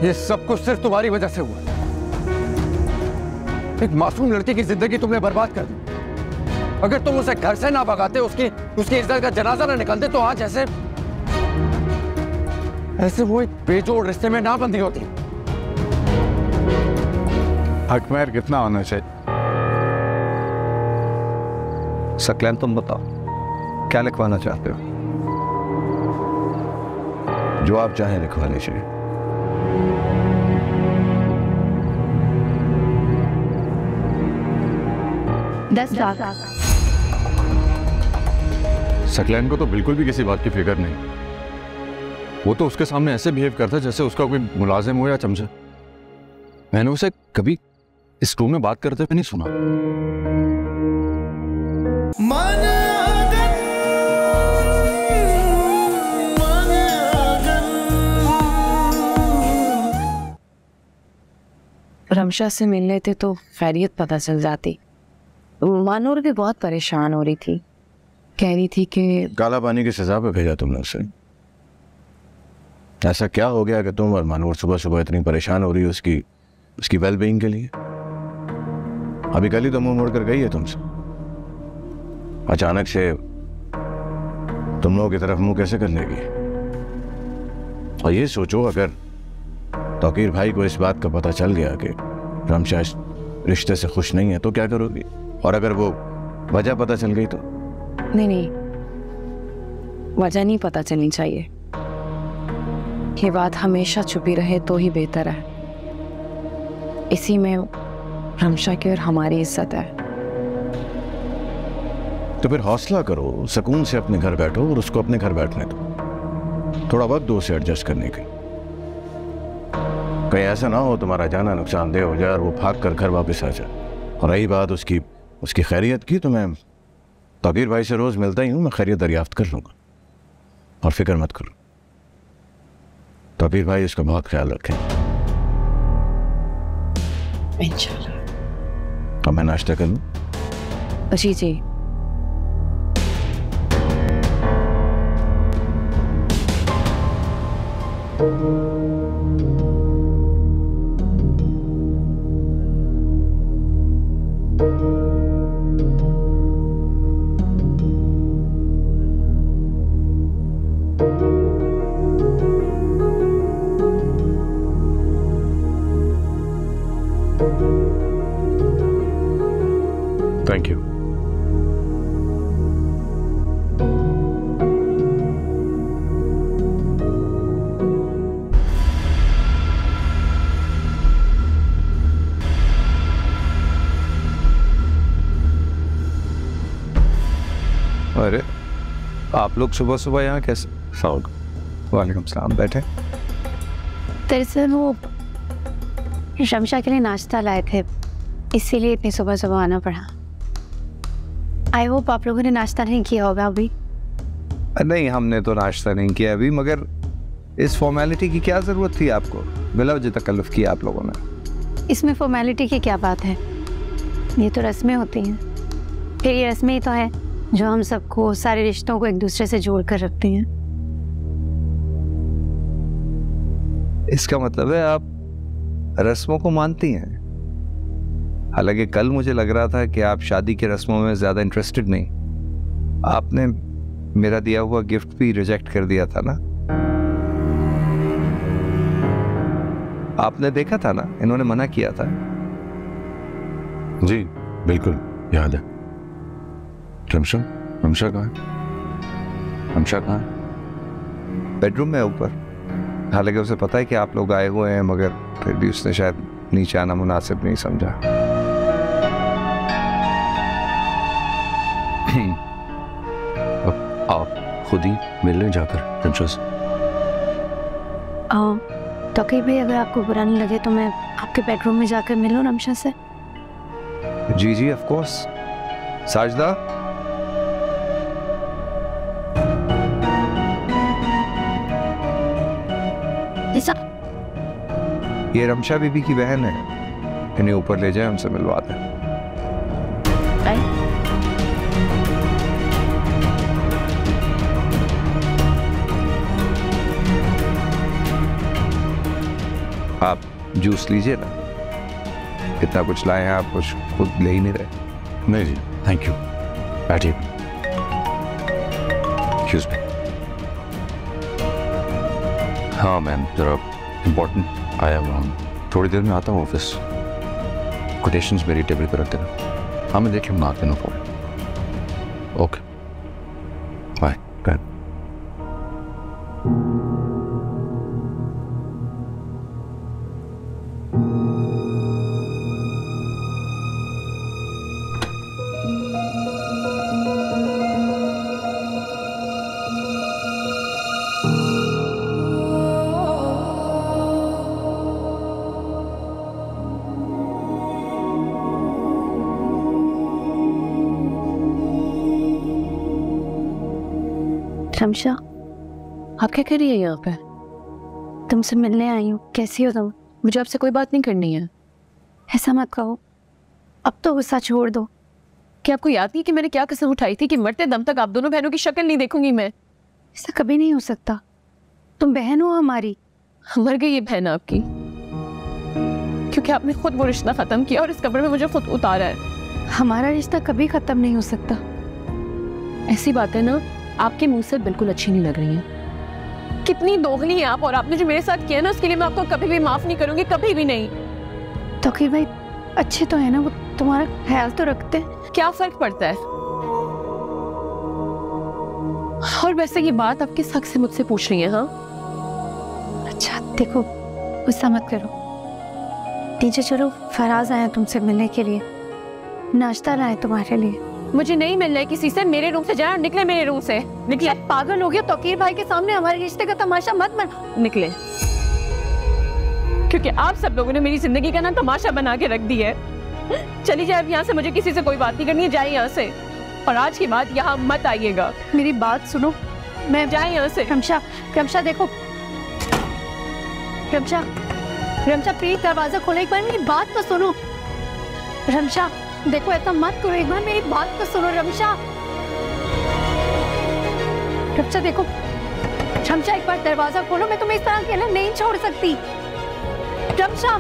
ये सब कुछ सिर्फ तुम्हारी वजह से हुआ। एक मासूम लड़की की जिंदगी तुमने बर्बाद कर दी। अगर तुम उसे घर से ना भगाते, उसकी इज्जत का जनाजा ना निकालते, तो आज ऐसे वो एक बेजोड़ रिश्ते में ना बंधी होती। हकमैर कितना होना चाहिए? सकलैन तुम बताओ, क्या लिखवाना चाहते हो? जो आप चाहें लिखवा लीजिए। सकलैन को तो बिल्कुल भी किसी बात की फिक्र नहीं। वो तो उसके सामने ऐसे बिहेव करता है जैसे उसका कोई मुलाजिम हो या चमचा। मैंने उसे कभी इस रूम में बात करते हुए नहीं सुना। रमशा से मिल लेते तो खैरियत पता चल जाती। मानूर भी बहुत परेशान हो रही थी, कह रही थी कि काला पानी की सजा पे भेजा तुमने उसे। ऐसा क्या हो गया कि तुम और मानूर सुबह सुबह इतनी परेशान हो रही हो उसकी वेलबींग के लिए? अभी कल ही तो मुंह मोड़ कर गई है तुमसे। अचानक से तुम लोगों की तरफ मुंह कैसे कर लेगी? और ये सोचो, अगर तौकीर भाई को इस बात का पता चल गया कि रमशा इस रिश्ते से खुश नहीं है तो क्या करोगी? और अगर वो वजह पता चल गई तो? नहीं, वजह नहीं पता चलनी चाहिए। ये बात हमेशा छुपी रहे तो ही बेहतर है। इसी में रमशा की और हमारी इज्जत है। तो फिर हौसला करो, सुकून से अपने घर बैठो और उसको अपने घर बैठने दो। थोड़ा वक्त दो उसे एडजस्ट करने के। कहीं ऐसा ना हो तुम्हारा जाना नुकसानदेह हो जाए और वो भाग कर घर वापस आ जाए। और रही बात उसकी खैरियत की, तो मैं तौकीर भाई से रोज मिलता ही हूँ, मैं खैरियत दरियाफ्त कर लूंगा। और फिक्र मत करो, तौकीर भाई इसका बहुत ख्याल रखें इंशाल्लाह। अब मैं नाश्ता कर लूँ? जी जी। Thank you. अरे आप लोग सुबह सुबह यहाँ कैसे? वालेकुम सलाम, बैठे। दरअसल वो रमशा के लिए नाश्ता लाए थे, इसीलिए इतनी सुबह सुबह आना पड़ा। आई होप आप लोगों ने नाश्ता नहीं किया होगा अभी। नहीं, हमने तो नाश्ता नहीं किया अभी, मगर इस फॉर्मेलिटी की क्या ज़रूरत थी आपको? बिला वजह तकल्लुफ़ किया आप लोगों ने। इसमें फॉर्मेलिटी की क्या बात है? ये तो रस्में होती हैं। फिर ये रस्में ही तो है जो हम सबको, सारे रिश्तों को एक दूसरे से जोड़ कर रखती हैं। इसका मतलब है आप रस्मों को मानती हैं। हालांकि कल मुझे लग रहा था कि आप शादी की रस्मों में ज्यादा इंटरेस्टेड नहीं। आपने मेरा दिया हुआ गिफ्ट भी रिजेक्ट कर दिया था ना? आपने देखा था ना, इन्होंने मना किया था। जी बिल्कुल याद है। रमशा कहाँ है? रमशा कहाँ है? बेडरूम में ऊपर। हालांकि उसे पता है कि आप लोग आए हुए हैं, मगर फिर भी उसने शायद नीचे आना मुनासिब नहीं समझा। आप खुद ही मिलने जाकर रमशा से। तौकीर भाई, अगर आपको बुरा नहीं लगे तो मैं आपके बेडरूम में जाकर मिलूं रमशा से? जी जी ऑफ कोर्स। साजदा, ये रमशा बीबी की बहन है, इन्हें ऊपर ले जाए, उनसे मिलवा दें। आप जूस लीजिए ना, इतना कुछ लाए हैं आप, कुछ खुद ले ही नहीं रहे। नहीं जी थैंक यू, बैठिए। Excuse me. हाँ मैम, जरा इम्पोर्टेंट आया हुआ हूँ, थोड़ी देर में आता हूँ ऑफिस। कोटेशंस मेरी टेबल पर रख देना। हाँ मैं देख लूँगा आपके, no problem. Okay bye. Ramsha, आप क्या कर रही है यहाँ पे? तुमसे मिलने आई हूँ। कैसी हो तुम? मुझे आपसे कोई बात नहीं करनी है। ऐसा मत कहो, अब तो गुस्सा छोड़ दो। क्या आपको याद नहीं कि मैंने क्या कसम उठाई थी कि मरते दम तक आप दोनों बहनों की शक्ल नहीं देखूंगी मैं? ऐसा कभी नहीं हो सकता, तुम बहन हो हमारी। मर गई ये बहन आपकी, क्योंकि आपने खुद वो रिश्ता खत्म किया और इस कब्र में मुझे खुद उतारा है। हमारा रिश्ता कभी खत्म नहीं हो सकता। ऐसी बातें ना आपके मुंह से बिल्कुल अच्छी नहीं लग रही हैं। कितनी दोगली हैं आप, और आपने जो मेरे साथ किया ना उसके लिए मैं आपको कभी भी माफ नहीं करूंगी, कभी भी नहीं। तौकीर भाई अच्छे तो है ना, वो तुम्हारा ख्याल तो रखते हैं। क्या फर्क पड़ता है? और वैसे ये बात आप किस हक से मुझसे पूछ रही हैं? हाँ अच्छा देखो, गुस्सा मत करो। नीचे चलो, फराज आया तुमसे मिलने के लिए, नाश्ता लाए तुम्हारे लिए। मुझे नहीं मिलना है किसी से, मेरे रूम से जाना, निकले मेरे रूम से, निकले। पागल हो गया? तौकीर भाई के सामने हमारे रिश्ते का तमाशा मत बना। निकले, क्योंकि आप सब लोगों ने मेरी जिंदगी का ना तमाशा बना के रख दी है। चली जाए अब यहाँ से, मुझे किसी से कोई बात नहीं करनी है, जाए यहाँ से। और आज के बाद यहाँ मत आइएगा। मेरी बात सुनो, मैं जाए यहाँ से। रमशा, रमशा देखो, रमशा, रमशा प्लीज दरवाजा खोलो, एक बार मेरी बात तो सुनो। रमशा देखो, ऐसा मत करो, एक बार मेरी बात तो सुनो। रमशा, रमशा देखो, रमशा एक बार दरवाजा खोलो, मैं तुम्हें इस तरह अकेला नहीं छोड़ सकती। रमशा,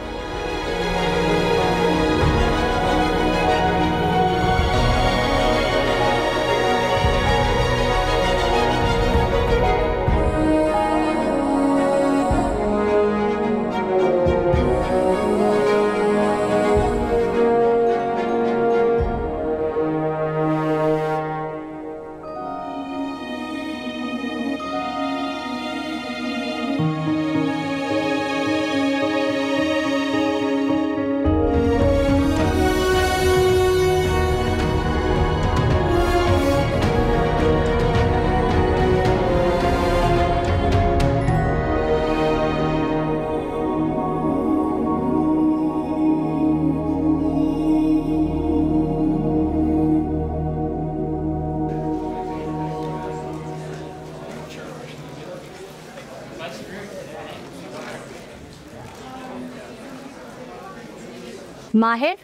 माहिर,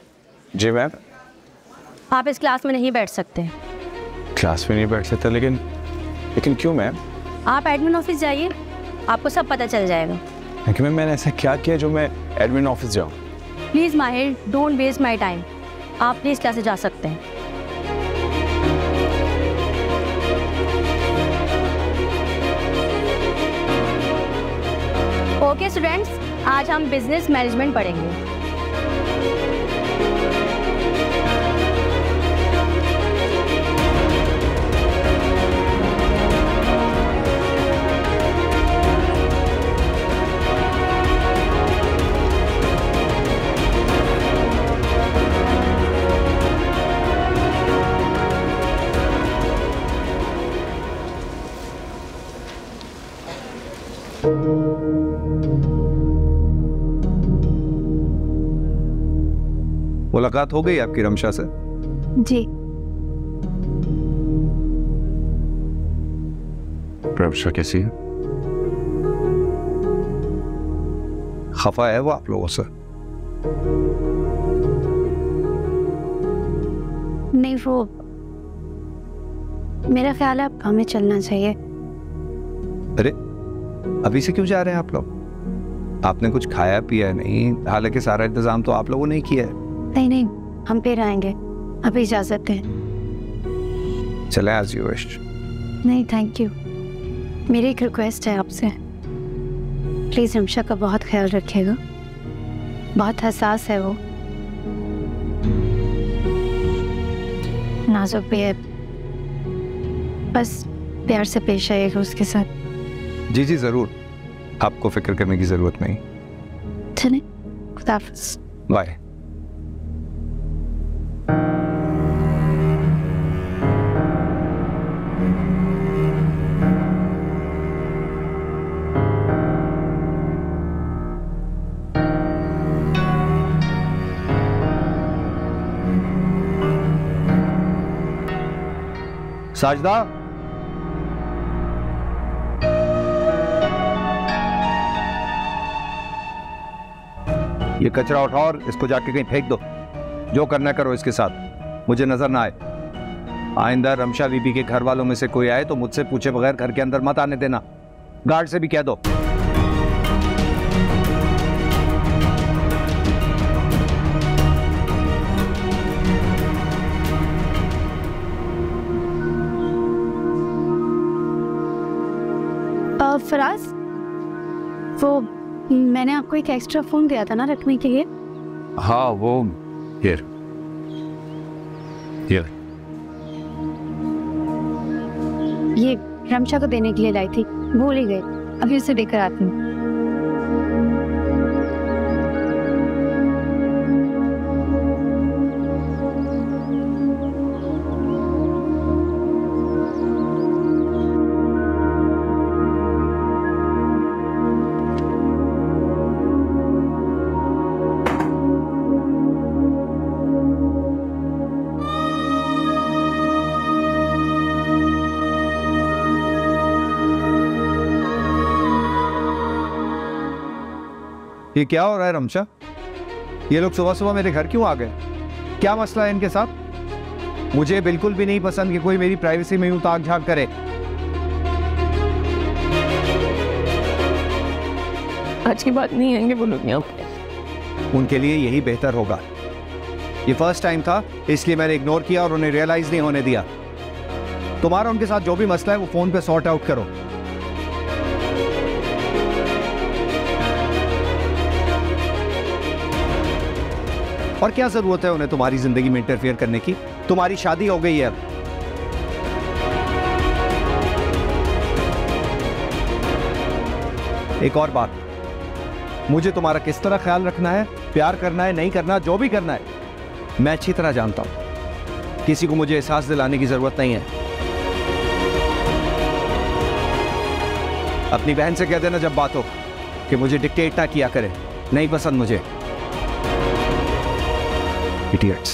जी मैम। आप इस क्लास में नहीं बैठ सकते। क्लास में नहीं बैठ सकता? लेकिन लेकिन क्यों मैम? आप एडमिन ऑफिस जाइए, आपको सब पता चल जाएगा। लेकिन मैम मैंने ऐसा क्या किया जो मैं एडमिन ऑफिस जाऊँ? प्लीज़ माहिर, डोंट वेस्ट माई टाइम। आप प्लीज़ क्लास से जा सकते हैं। ओके स्टूडेंट्स, आज हम बिजनेस मैनेजमेंट पढ़ेंगे। मुलाकात हो गई आपकी रमशा से? जी। रमशा कैसी है? खफा है वो आप लोगों से? नहीं, वो मेरा ख्याल है अब हमें चलना चाहिए। अरे अभी से क्यों जा रहे हैं आप लोग? आपने कुछ खाया पिया नहीं, हालांकि सारा इंतजाम तो आप लोगों ने ही किया है। नहीं नहीं, हम फिर आएंगे, अभी इजाजत है। चले एज यू विश। नहीं थैंक यू, मेरी एक रिक्वेस्ट है आपसे, प्लीज रमशा का बहुत ख्याल रखिएगा, बहुत हसास है वो, नाजुक भी है, बस प्यार से पेश आइएगा उसके साथ। जी जी जरूर, आपको फिक्र करने की जरूरत नहीं। चले, खुदा हाफिज़। बाय। साजदा, ये कचरा उठाओ और इसको जाके कहीं फेंक दो। जो करना करो इसके साथ, मुझे नजर ना आए। आइंदा रमशा बीबी के घर वालों में से कोई आए तो मुझसे पूछे बगैर घर के अंदर मत आने देना। गार्ड से भी कह दो। फराज, वो मैंने आपको एक एक्स्ट्रा फोन दिया था ना रखने के लिए। हाँ वो हियर ये रमशा को देने के लिए लाई थी, भूल ही गए, अभी उसे देकर आती हूँ। ये क्या हो रहा है रमशा? ये लोग सुबह सुबह मेरे घर क्यों आ गए? क्या मसला है इनके साथ? मुझे बिल्कुल भी नहीं पसंद कि कोई मेरी प्राइवेसी में यूं ताक झांक करे। आज की बात नहीं आएंगे वो लोग यहाँ। उनके लिए यही बेहतर होगा। ये फर्स्ट टाइम था, इसलिए मैंने इग्नोर किया और उन्हें रियलाइज नहीं होने दिया। तुम्हारा उनके साथ जो भी मसला है वो फोन पे सॉर्ट आउट करो। और क्या जरूरत है उन्हें तुम्हारी जिंदगी में इंटरफेयर करने की? तुम्हारी शादी हो गई है अब। एक और बात, मुझे तुम्हारा किस तरह ख्याल रखना है, प्यार करना है, नहीं करना, जो भी करना है, मैं अच्छी तरह जानता हूं। किसी को मुझे एहसास दिलाने की जरूरत नहीं है। अपनी बहन से कह देना जब बात हो कि मुझे डिक्टेट ना किया करे, नहीं पसंद मुझे। Idiots.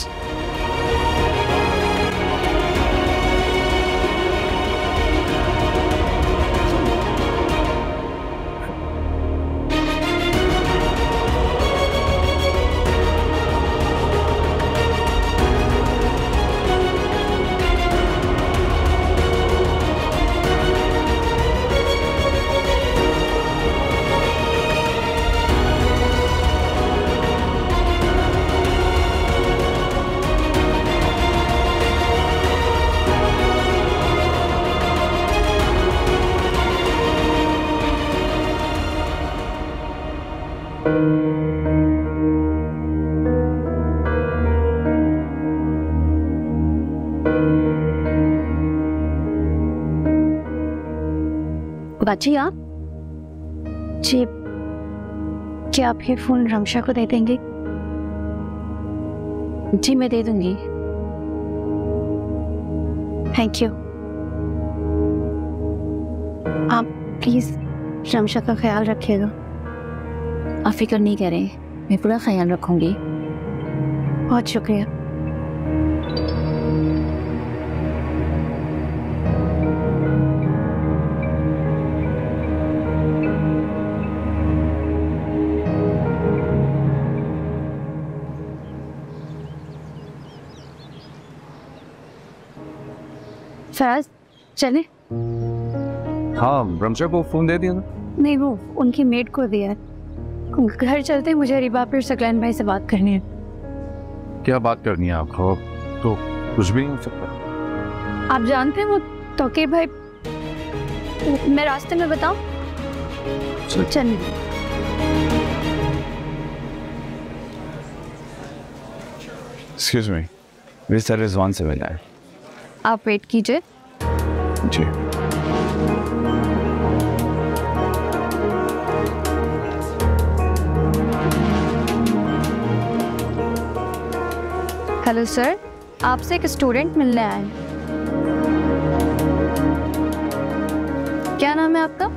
बाजी आप जी, क्या आप ये फोन रमशा को दे देंगे? जी मैं दे दूंगी। Thank you. आप प्लीज रमशा का ख्याल रखिएगा। आप फिक्र नहीं करें, मैं पूरा ख्याल रखूंगी। बहुत शुक्रिया। फराज चले? हाँ रमशा को फोन दे दिया ना? नहीं, वो उनकी मेड को दिया। घर चलते, मुझे रिबा फिर सकलैन भाई से बात करनी है। क्या बात करनी है आपको? तो कुछ भी नहीं हो सकता। आप जानते हैं वो तौकीर भाई, मैं रास्ते में बताऊं? चलिए। एक्सक्यूज मी, मेरे सर रिजवान से मिलना है। आप वेट कीजिए। जी। हेलो सर, आपसे एक स्टूडेंट मिलने आए हैं। क्या नाम है आपका?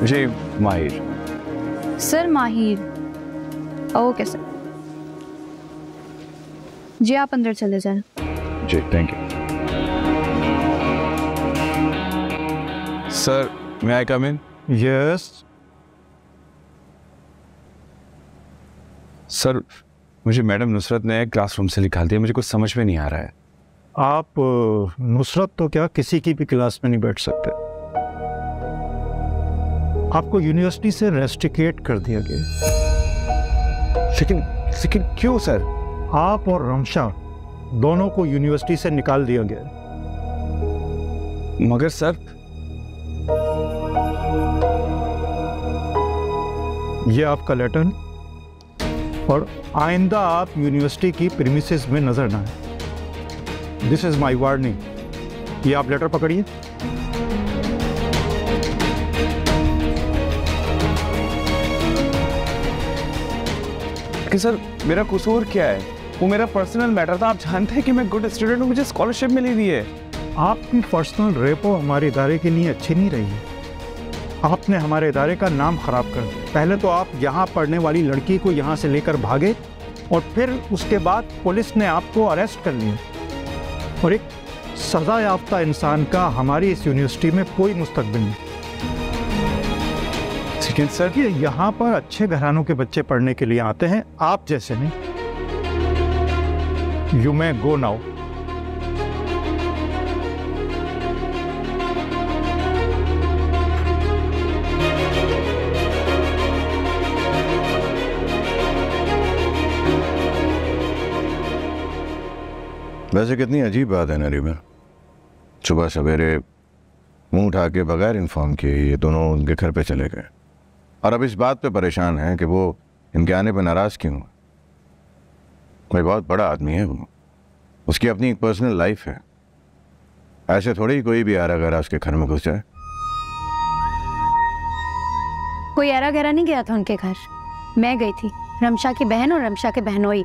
जी माहिर। सर माहिर, ओके सर। जी आप अंदर चले जाएं। जी thank you. Sir may I come in? Yes. Sir मुझे मैडम नुसरत ने क्लासरूम से निकाल दिया, मुझे कुछ समझ में नहीं आ रहा है। आप नुसरत तो क्या किसी की भी क्लास में नहीं बैठ सकते। आपको यूनिवर्सिटी से रेस्ट्रिकेट कर दिया गया। लेकिन क्यों सर? आप और रमशा दोनों को यूनिवर्सिटी से निकाल दिया गया। मगर सर, ये आपका लेटर और आइंदा आप यूनिवर्सिटी की प्रीमिसेस में नजर ना आए। This is my warning. ये आप लेटर पकड़िए। कि सर मेरा कसूर क्या है? वो मेरा पर्सनल मैटर था। आप जानते हैं कि मैं गुड स्टूडेंट हूँ, मुझे स्कॉलरशिप मिली हुई है। आपकी पर्सनल रेपो हमारे इदारे के लिए अच्छी नहीं रही है। आपने हमारे इदारे का नाम खराब कर दिया। पहले तो आप यहाँ पढ़ने वाली लड़की को यहाँ से लेकर भागे और फिर उसके बाद पुलिस ने आपको अरेस्ट कर लिया। और एक सजा याफ्ता इंसान का हमारी इस यूनिवर्सिटी में कोई मुस्तकबिल नहीं। लेकिन सर ये यहाँ पर अच्छे घरानों के बच्चे पढ़ने के लिए आते हैं, आप जैसे नहीं। You may go now. वैसे कितनी अजीब बात है ना रिबा, सुबह सवेरे मुंह उठा के बगैर इन्फॉर्म किए ये दोनों उनके घर पे चले गए और अब इस बात पे परेशान हैं कि वो इनके आने पे नाराज़ क्यों है। कोई बहुत बड़ा आदमी है वो, उसकी अपनी एक पर्सनल लाइफ है। ऐसे थोड़ी ही कोई भी आरा गहरा उसके घर में घुस जाए। कोई आरा गहरा नहीं गया था उनके घर, मैं गई थी। रमशा की बहन और रमशा के बहनोई,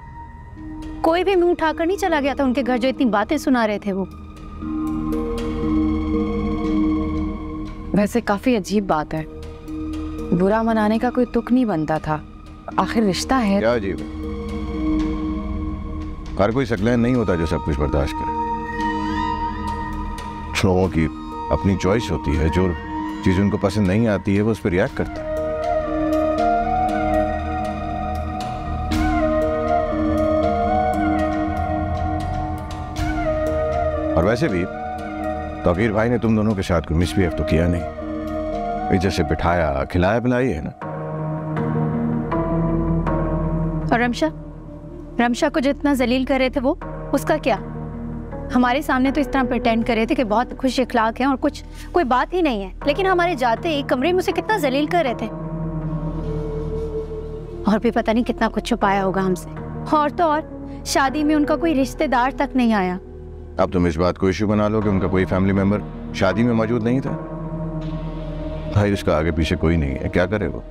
कोई भी मुंह उठाकर नहीं चला गया था उनके घर जो इतनी बातें सुना रहे थे वो। वैसे काफी अजीब बात है, बुरा मनाने का कोई तुक नहीं बनता था, आखिर रिश्ता है। क्या अजीब है? हर कोई सकलैन नहीं होता जो सब कुछ बर्दाश्त करे। लोगों की अपनी चॉइस होती है, जो चीज उनको पसंद नहीं आती है वो उस पर रिएक्ट करता है। और वैसे भी तौकीर भाई ने तुम दोनों के साथ कोई मिसबिहेव तो किया नहीं, इज्जत से बिठाया, खिलाया पिलाई है ना। और रमशा को जितना जलील कर रहे थे वो, उसका क्या? हमारे सामने तो इस तरह प्रिटेंड कर रहे थे कि बहुत खुश इखलाक हैं और कोई बात ही नहीं है, लेकिन हमारे जाते एक कमरे में उसे कितना जलील कर रहे थे। और भी पता नहीं कितना कुछ छुपाया होगा हमसे। और तो और शादी में उनका कोई रिश्तेदार तक नहीं आया। अब तुम इस बात को इश्यू बना लो कि उनका कोई फैमिली मेंबर शादी में मौजूद नहीं था। भाई उसका आगे पीछे कोई नहीं है, क्या करे वो?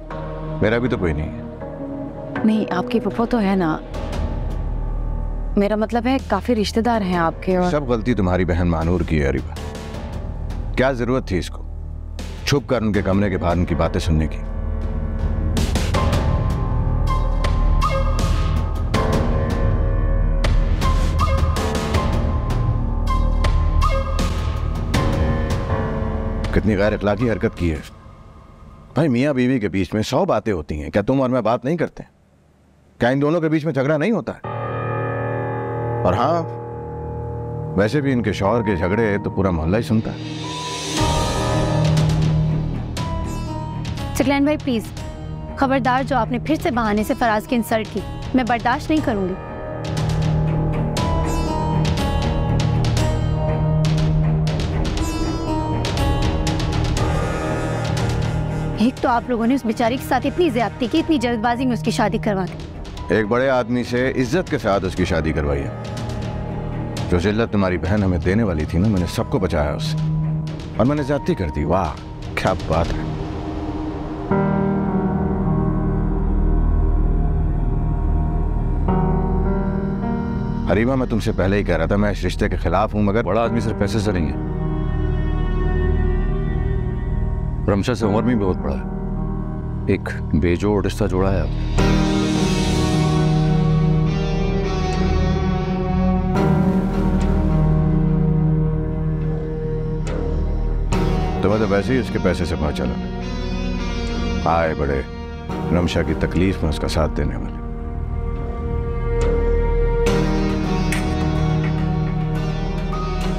मेरा भी तो कोई नहीं है। नहीं, आपकी फुफो तो है ना, मेरा मतलब है काफी रिश्तेदार हैं आपके। और सब गलती तुम्हारी बहन मानूर की है रिबा। क्या जरूरत थी इसको छुप कर उनके कमरे के बाहर उनकी बातें सुनने की? कितनी गैर अखलाकी हरकत की है भाई। मियाँ बीवी के बीच में 100 बातें होती हैं, क्या तुम और मैं बात नहीं करते? क्या इन दोनों के बीच में झगड़ा नहीं होता है? और हाँ, वैसे भी इनके शौहर के झगड़े तो पूरा मोहल्ला ही सुनता है। सकलैन भाई प्लीज, खबरदार, जो आपने फिर से बहाने से फराज की इंसल्ट की, मैं बर्दाश्त नहीं करूंगी। एक तो आप लोगों ने उस बेचारी के साथ इतनी ज्यादती की, इतनी जल्दबाजी में उसकी शादी करवा दी। एक बड़े आदमी से इज्जत के साथ उसकी शादी करवाई है। जो जिल्लत तुम्हारी बहन हमें देने वाली थी ना, मैंने सबको बचाया उससे, और मैंने ज्यादती कर दी। वाह क्या बात है। हरीमा, मैं तुमसे पहले ही कह रहा था मैं इस रिश्ते के खिलाफ हूं, मगर बड़ा आदमी सिर्फ पैसे से नहीं है, रमशा से उम्र में भी बहुत बड़ा है। एक बेजोड़ रिश्ता जोड़ा है आपने। तुम्हें तो वैसे ही उसके पैसे से पहुंचा चला। आए बड़े रमशा की तकलीफ में उसका साथ देने वाले।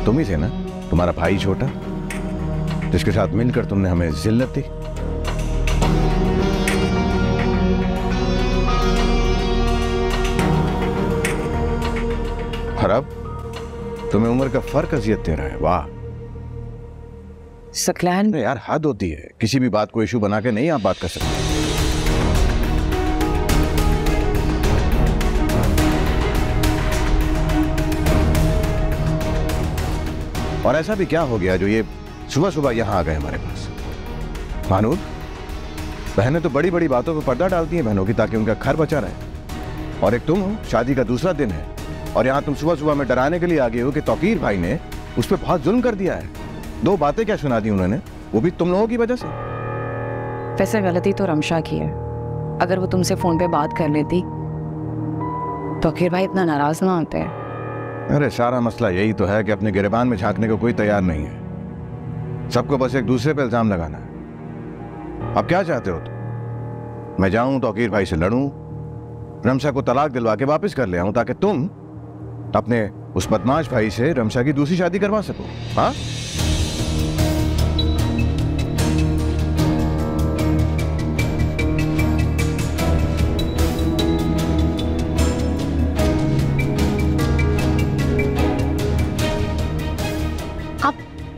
तुम ही थे ना, तुम्हारा भाई छोटा, जिसके साथ मिलकर तुमने हमें जिल्लत दी। और अब तुम्हें उम्र का फर्क अजियत दे रहा है। वाह सकलैन, यार हद होती है, किसी भी बात को इशू बना के नहीं आप बात कर सकते। और ऐसा भी क्या हो गया जो ये सुबह सुबह यहां आ गए हमारे पास? मानूर, बहनें तो बड़ी बड़ी बातों पर पर्दा डालती हैं बहनों की, ताकि उनका घर बचा रहे। और एक तुम हो, शादी का दूसरा दिन है, और यहां तुम सुबह सुबह में डराने के लिए आ गए हो कि तौकीर भाई ने उस पर बहुत जुल्म कर दिया है। दो बातें क्या सुना दी उन्होंने, वो भी तुम लोगों की वजह से। वैसे गलती तो रमशा की है। अगर वो तुमसे फोन पे बात कर लेती तो आखिर भाई इतना नाराज ना होते हैं। अरे सारा मसला यही तो है कि अपने गिरबान में झांकने को कोई तैयार नहीं है। सबको बस एक दूसरे पे इल्जाम लगाना है। अब क्या चाहते हो तुम? मैं जाऊं तौकीर भाई से लड़ूं, रमशा को तलाक दिलवा के वापस कर ले आऊं, ताकि तुम अपने उस बदमाश भाई से रमशा की दूसरी शादी करवा सको? हाँ,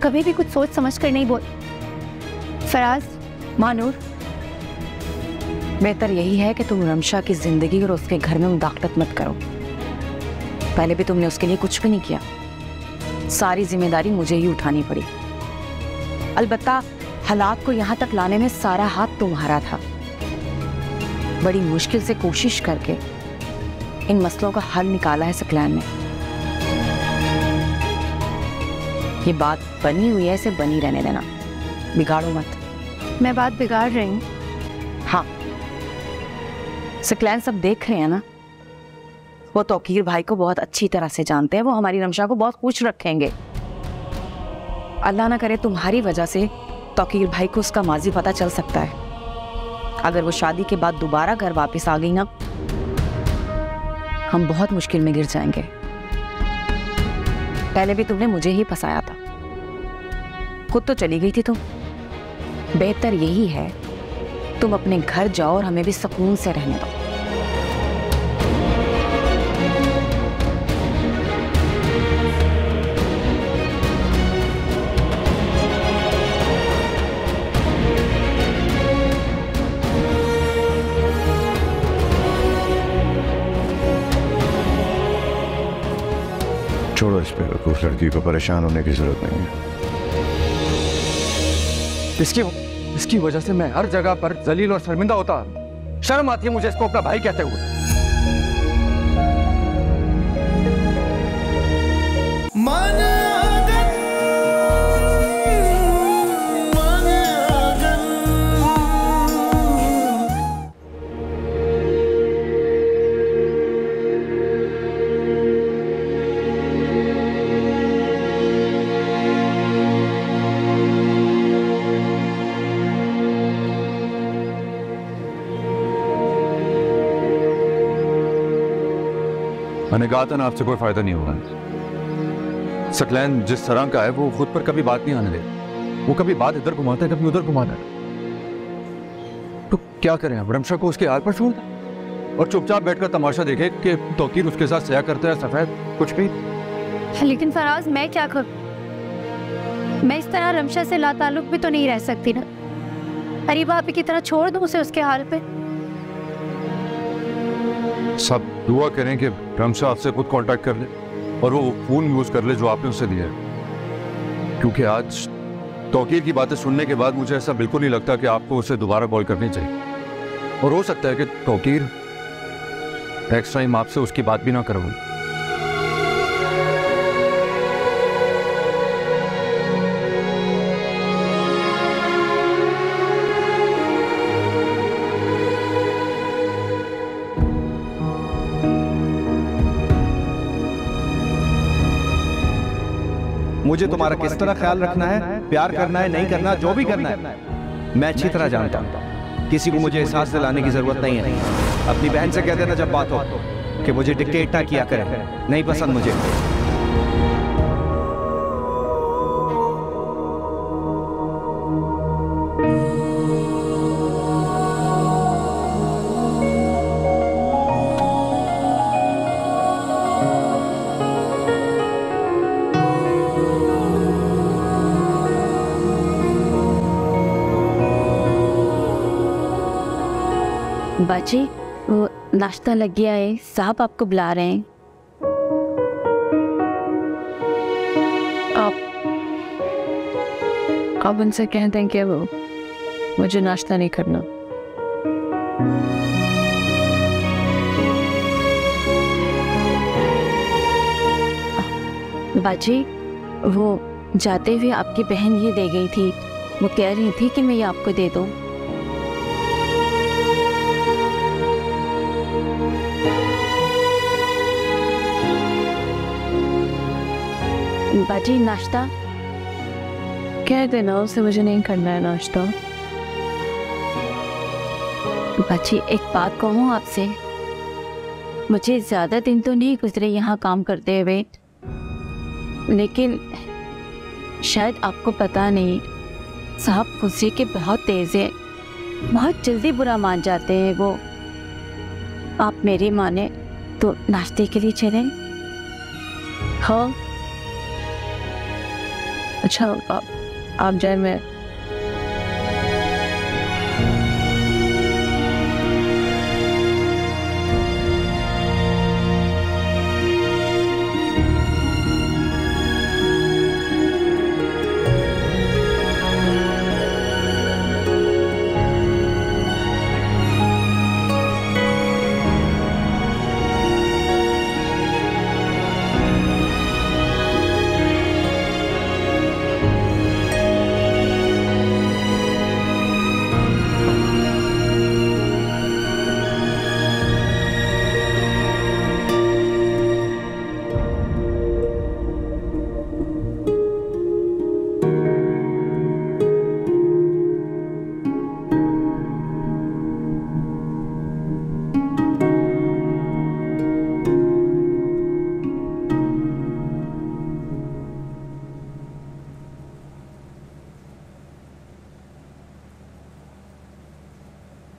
कभी भी कुछ सोच समझ कर नहीं बोल। फराज, मानूर, बेहतर यही है कि तुम रमशा की जिंदगी और उसके घर में मुदाखलत मत करो। पहले भी तुमने उसके लिए कुछ भी नहीं किया, सारी जिम्मेदारी मुझे ही उठानी पड़ी। अलबत्ता हालात को यहां तक लाने में सारा हाथ तुम्हारा था। बड़ी मुश्किल से कोशिश करके इन मसलों का हल निकाला है सकलैन ने। ये बात बनी हुई है, इसे बनी रहने देना, बिगाड़ो मत। मैं बात बिगाड़ रही हूँ? हाँ, सकलैन सब देख रहे हैं ना। वो तौकीर भाई को बहुत अच्छी तरह से जानते हैं, वो हमारी रमशा को बहुत खुश रखेंगे। अल्लाह ना करे तुम्हारी वजह से तौकीर भाई को उसका माजी पता चल सकता है। अगर वो शादी के बाद दोबारा घर वापस आ गई ना, हम बहुत मुश्किल में गिर जाएंगे। पहले भी तुमने मुझे ही फंसाया था, खुद तो चली गई थी तुम। बेहतर यही है तुम अपने घर जाओ और हमें भी सुकून से रहने दो। छोड़ो इस बेवकूफ लड़की को, परेशान होने की जरूरत नहीं है। इसकी वजह से मैं हर जगह पर जलील और शर्मिंदा होता। शर्म आती है मुझे इसको अपना भाई कहते हुए। मैंने कहा था ना आपसे कोई फायदा नहीं होगा। सकलैन जिस तरह का है वो खुद पर कभी बात नहीं आने दे। वो कभी बात इधर घुमाता है, कभी उधर घुमाता है। तो क्या करें अब, रमशा को उसके हाल पर छोड़ दें और चुपचाप बैठकर तमाशा देखे कि तौकीर उसके साथ सया करता है सफेद कुछ भी? लेकिन फराज मैं क्या करूं? मैं इस तरह रमशा से लाताल्लुक भी तो नहीं रह सकती ना। अरे भाभी की तरह छोड़ दूं उसे उसके हाल पे? सब दुआ करें कि रमशा आपसे खुद कांटेक्ट कर ले और वो फोन यूज कर ले जो आपने उसे दिया है, क्योंकि आज तौकीर की बातें सुनने के बाद मुझे ऐसा बिल्कुल नहीं लगता कि आपको उसे दोबारा कॉल करनी चाहिए। और हो सकता है कि तौकीर नेक्स्ट टाइम आपसे उसकी बात भी ना करवाऊं। मुझे तुम्हारा किस तरह ख्याल रखना है, प्यार करना है, नहीं करना, जो भी करना है मैं अच्छी तरह जानता हूं। किसी को मुझे एहसास दिलाने की जरूरत नहीं है। अपनी बहन से कह देना जब बात हो कि मुझे डिक्टेट ना किया करे, नहीं पसंद मुझे। बाजी वो नाश्ता लग गया है, साहब आपको बुला रहे हैं। आप उनसे कह दें कि वो मुझे नाश्ता नहीं करना। बाजी वो जाते हुए आपकी बहन ये दे गई थी, वो कह रही थी कि मैं ये आपको दे दूं। बाजी नाश्ता कह देना उसे मुझे नहीं करना है नाश्ता। बाजी एक बात कहूँ आपसे, मुझे ज्यादा दिन तो नहीं गुजरे यहाँ काम करते हुए, लेकिन शायद आपको पता नहीं साहब गुस्से के बहुत तेज है, बहुत जल्दी बुरा मान जाते हैं वो। आप मेरी माने तो नाश्ते के लिए चलें? हाँ अच्छा आप जाए, मैं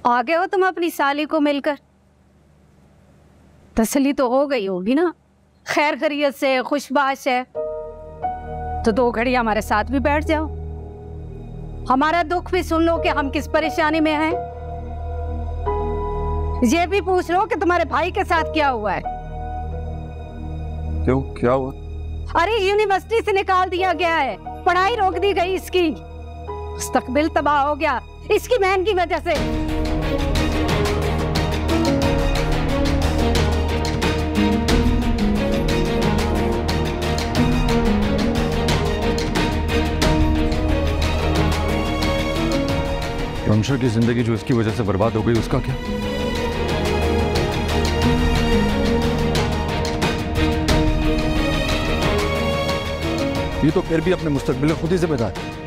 आ गए हो तुम अपनी साली को मिलकर? तसल्ली तो हो गई होगी ना, खैर खैरियत से, खुशबाश है? तो 2 घड़ी हमारे साथ भी बैठ जाओ, हमारा दुख भी सुन लो कि हम किस परेशानी में हैं। ये भी पूछ लो कि तुम्हारे भाई के साथ क्या हुआ है। क्यों, क्या हुआ? अरे यूनिवर्सिटी से निकाल दिया गया है, पढ़ाई रोक दी गई इसकी, मुस्तकबिल तबाह हो गया इसकी बहन की वजह से। रमशा की जिंदगी जो इसकी वजह से बर्बाद हो गई, उसका क्या? ये तो फिर भी अपने मुस्तकबिल खुद ही जिम्मेदार है।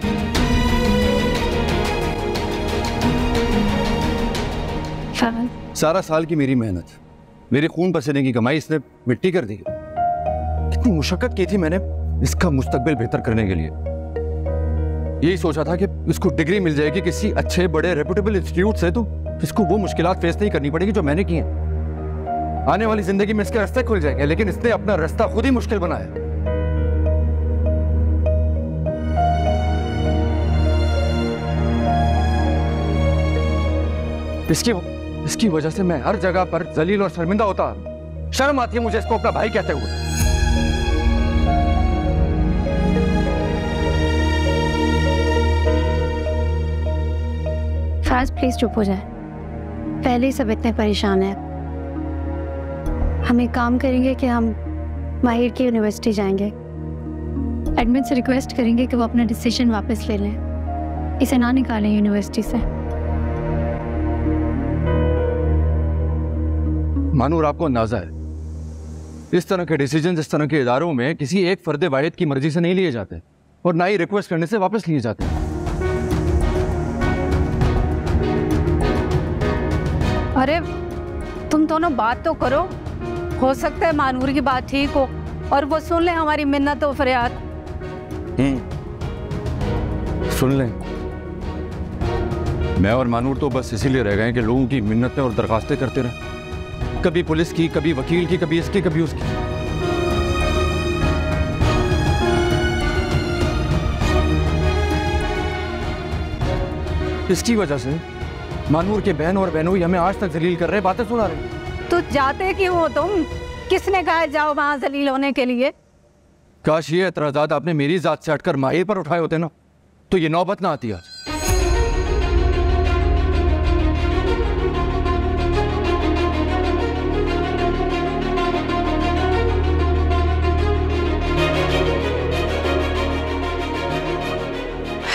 सारा साल की मेरी मेहनत, मेरे खून पसीने की कमाई इसने मिट्टी कर दी। कितनी मुशक्कत की थी मैंने इसका मुस्तकबिल बेहतर करने के लिए। यही सोचा था कि इसको डिग्री मिल जाएगी किसी अच्छे बड़े रेपुटेबल इंस्टीट्यूट से, तो इसको वो मुश्किलात फेस नहीं करनी पड़ेगी जो मैंने की हैं। आने वाली जिंदगी में इसके रास्ते खुल जाएंगे, लेकिन इसने अपना रास्ता खुद ही मुश्किल बनाया। इसकी वजह से मैं हर जगह पर जलील और शर्मिंदा होता। शर्म आती है मुझे इसको अपना भाई कहते हुए। फराज प्लीज चुप हो जाए, पहले ही सब इतने परेशान हैं। हम एक काम करेंगे कि हम माहिर की यूनिवर्सिटी जाएंगे, एडमिन से रिक्वेस्ट करेंगे कि वो अपना डिसीजन वापस ले लें, इसे ना निकालें यूनिवर्सिटी से। मानूर, आपको अंदाजा है इस तरह के डिसीजन इस तरह के इदारों में किसी एक फर्द वाहिद की मर्जी से नहीं लिए जाते और ना ही रिक्वेस्ट करने से वापस लिए जाते। अरे तुम दोनों बात तो करो, हो सकता है मानूर की बात ठीक हो और वो सुन ले हमारी मिन्नत और फरियाद। सुन लें। मैं और मानूर तो बस इसीलिए रह गए कि लोगों की मिन्नतें और दरखास्तें करते रहे, कभी पुलिस की, कभी वकील की, कभी इसकी, कभी उसकी। इसकी वजह से मानूर के बहन और बहनोई हमें आज तक जलील कर रहे, बातें सुना रहे। तो जाते क्यों हो तुम? किसने कहा जाओ वहां जलील होने के लिए? काश ये एतराजात आपने मेरी जात से हटकर माहिर पर उठाए होते ना, तो ये नौबत ना आती आज।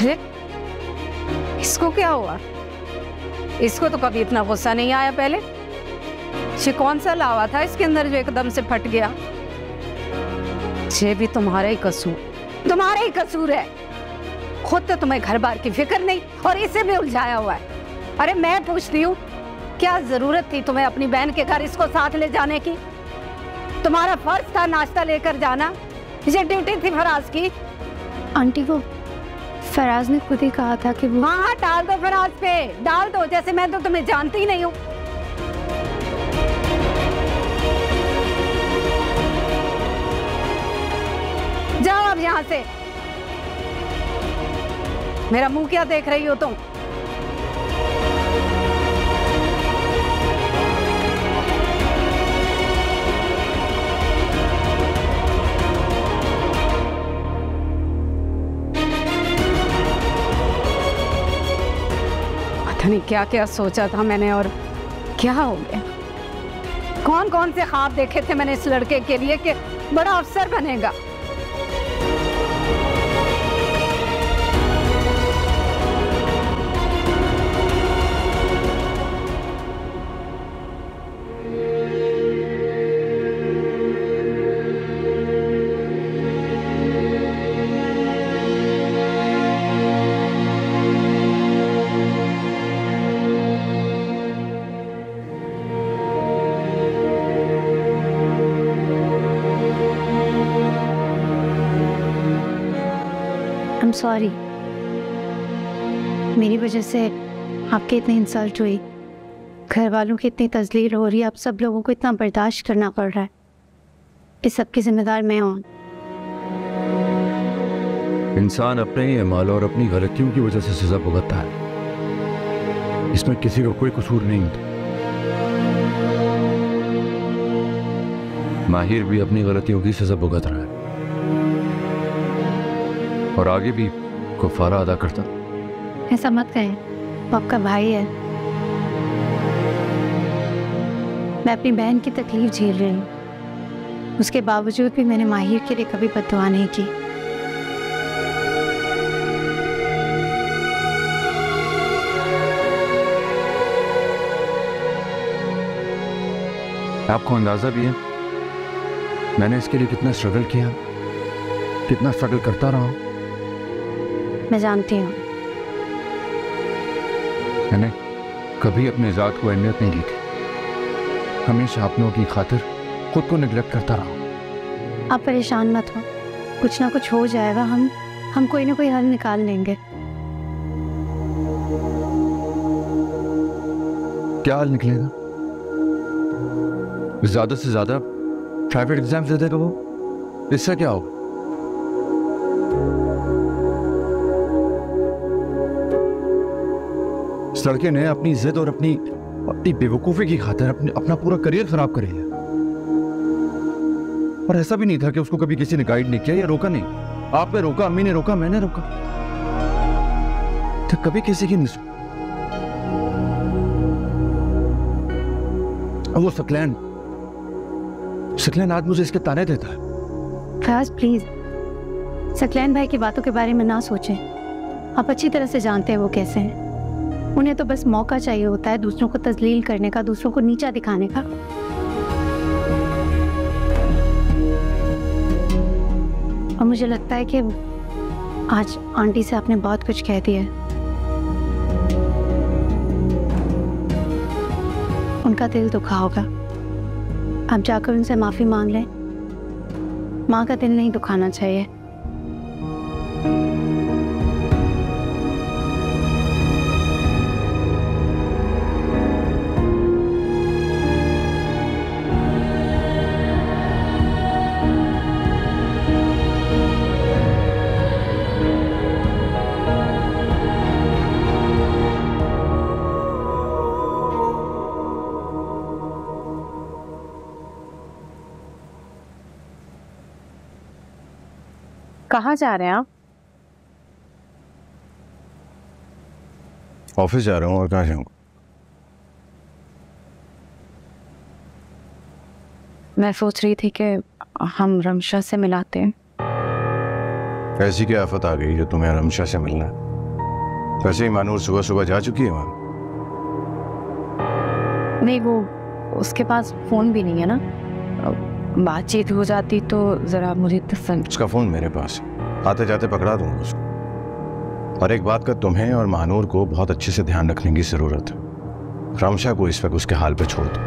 अरे इसको क्या हुआ? इसको तो कभी इतना गुस्सा नहीं आया पहले। ये कौन सा लावा था इसके अंदर जो एकदम से फट गया? ये भी तुम्हारा ही कसूर है। खुद तो तुम्हें घर बार की फिक्र नहीं और इसे भी उलझाया हुआ है। अरे मैं पूछती हूँ, क्या जरूरत थी तुम्हें अपनी बहन के घर इसको साथ ले जाने की? तुम्हारा फर्ज था नाश्ता लेकर जाना, ये ड्यूटी थी फराज की। आंटी को फराज ने खुद ही कहा था कि वो हाँ, डाल दो फराज पे, डाल दो, जैसे मैं तो तुम्हें जानती ही नहीं हूँ। जाओ अब यहाँ से। मेरा मुंह क्या देख रही हो तुम? पता नहीं क्या क्या सोचा था मैंने और क्या हो गया। कौन कौन से ख्वाब देखे थे मैंने इस लड़के के लिए कि बड़ा अफसर बनेगा। I'm sorry, मेरी वजह से आपके इतनी इंसल्ट हुई, घर वालों की इतनी तजलील हो रही है, आप सब लोगों को इतना बर्दाश्त करना पड़ रहा है। इस सब की जिम्मेदार मैं हूँ। इंसान अपने ही अमाल और अपनी गलतियों की वजह से सजा भुगतता है, इसमें किसी का कोई कसूर नहीं होता। माहिर भी अपनी गलतियों की सजा भुगत रहा है और आगे भी कुफारा अदा करता। ऐसा मत कहें, वो आपका भाई है। मैं अपनी बहन की तकलीफ झेल रही हूँ, उसके बावजूद भी मैंने माहिर के लिए कभी बद्दुआ नहीं की। आपको अंदाजा भी है मैंने इसके लिए कितना स्ट्रगल किया, कितना स्ट्रगल करता रहा। मैं जानती हूँ। मैंने कभी अपने ज़ात को अहमियत नहीं दी थी, हमेशा अपनों की खातिर खुद को निगलेक्ट करता रहा। आप परेशान मत हो, कुछ ना कुछ हो जाएगा। हम कोई ना कोई हल निकाल लेंगे। क्या हाल निकलेगा? ज्यादा से ज्यादा प्राइवेट एग्जाम दे देगा वो, इससे क्या होगा? इस लड़के ने अपनी जिद और अपनी बेवकूफी की खातिर अपना पूरा करियर खराब कर लिया। और ऐसा भी नहीं था कि उसको कभी किसी ने गाइड नहीं किया या रोका नहीं। आपने रोका, अम्मी ने रोका, मैंने रोका, तो कभी किसी की नहीं। वो सकलैन आज मुझे इसके ताने देता है। फयाज प्लीज, सकलैन भाई की बातों के बारे में ना सोचें। आप अच्छी तरह से जानते हैं वो कैसे हैं। उन्हें तो बस मौका चाहिए होता है दूसरों को तजलील करने का, दूसरों को नीचा दिखाने का। और मुझे लगता है कि आज आंटी से आपने बहुत कुछ कह दिया है। उनका दिल दुखा होगा। आप जाकर उनसे माफी मांग लें। माँ का दिल नहीं दुखाना चाहिए। कहाँ जा रहे हैं आप? ऑफिस जा रहा हूँ, और कहाँ जाऊँगा? मैं सोच रही थी कि हम रमशा से मिलाते हैं। ऐसी क्या आफत आ गई जो तुम्हें रमशा से मिलना है? वैसे ही मानूर सुबह सुबह जा चुकी है वहाँ। नहीं, वो उसके पास फोन भी नहीं है ना। बातचीत हो जाती तो जरा मुझे तसल्ली। उसका फोन मेरे पास है, आते जाते पकड़ा दूंगा उसको। और एक बात का तुम्हें और मानूर को बहुत अच्छे से ध्यान रखने की जरूरत है। रमशा को इस वक्त उसके हाल पे छोड़ दो।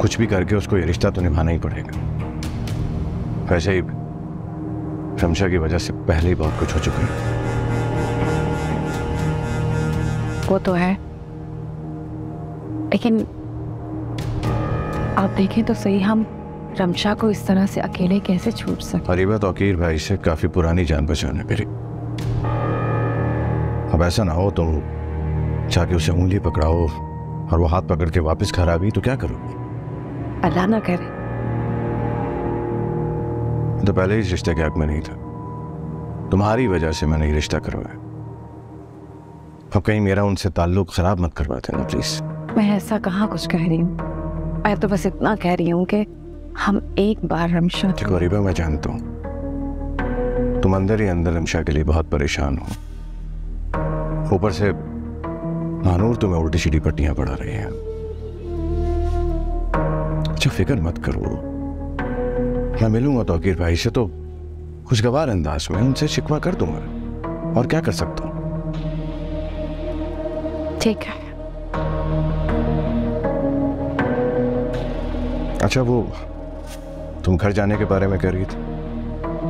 कुछ भी करके उसको ये रिश्ता तो निभाना ही पड़ेगा। वैसे ही रमशा की वजह से पहले ही बहुत कुछ हो चुका है। वो तो है, लेकिन आप देखें तो सही, हम रमशा को इस तरह से अकेले कैसे छोड़ सकते? अरीबा तौकीर भाई से काफी पुरानी जान पहचान है मेरी। अब ऐसा ना हो तुम जाके उसे उंगली पकड़ाओ और वो हाथ पकड़ के वापस घर आ गई तो क्या करोगी? अल्लाह ना करे। तो पहले इस रिश्ते के हक में नहीं था। तुम्हारी वजह से मैंने ये रिश्ता करवाया। अब कहीं मेरा उनसे ताल्लुक खराब मत करवा देना प्लीज। मैं ऐसा कहाँ कुछ कह रही हूँ। मैं तो बस इतना कह रही हूँ कि हम एक बार रमशा। देखो अरीबा, मैं जानता हूँ तुम अंदर ही अंदर रमशा के लिए बहुत परेशान हो। ऊपर से मानूर तुम्हें उल्टी सीधी पट्टियां पड़ा रही है। अच्छा फिक्र मत करो, मैं मिलूंगा तौकीर भाई से तो खुशगवार अंदाज में उनसे शिकवा कर दूंगा। और क्या कर सकता हूँ? ठीक है। अच्छा वो तुम घर जाने के बारे में कह रही थी?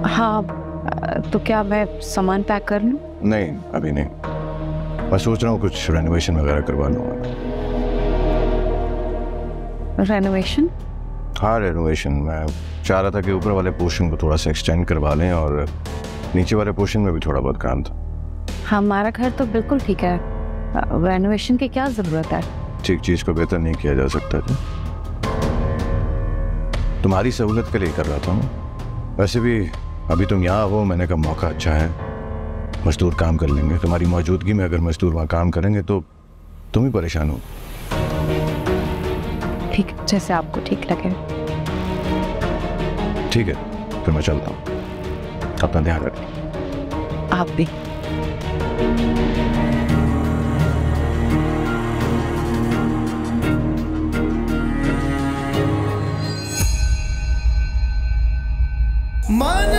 हाँ, तो क्या मैं सामान पैक कर लूं? नहीं अभी नहीं, मैं सोच रहा हूँ कुछ रेनोवेशन वगैरह करवा लूंगा। रेनोवेशन? हाँ रेनोवेशन। मैं चाह रहा था कि ऊपर वाले पोर्शन को थोड़ा सा एक्सटेंड करवा लें और नीचे वाले पोर्शन में भी थोड़ा बहुत काम था। हमारा घर तो बिल्कुल ठीक है, रेनोवेशन की क्या जरूरत है? ठीक चीज को बेहतर नहीं किया जा सकता था। तुम्हारी सहूलत के लिए कर रहा था मैं। वैसे भी अभी तुम यहाँ हो, मैंने कहा मौका अच्छा है, मजदूर काम कर लेंगे। तुम्हारी मौजूदगी में अगर मजदूर वहाँ काम करेंगे तो तुम ही परेशान हो। ठीक, जैसे आपको ठीक लगे। ठीक है, फिर मैं चलता हूँ। अपना ध्यान रखना। आप भी। मन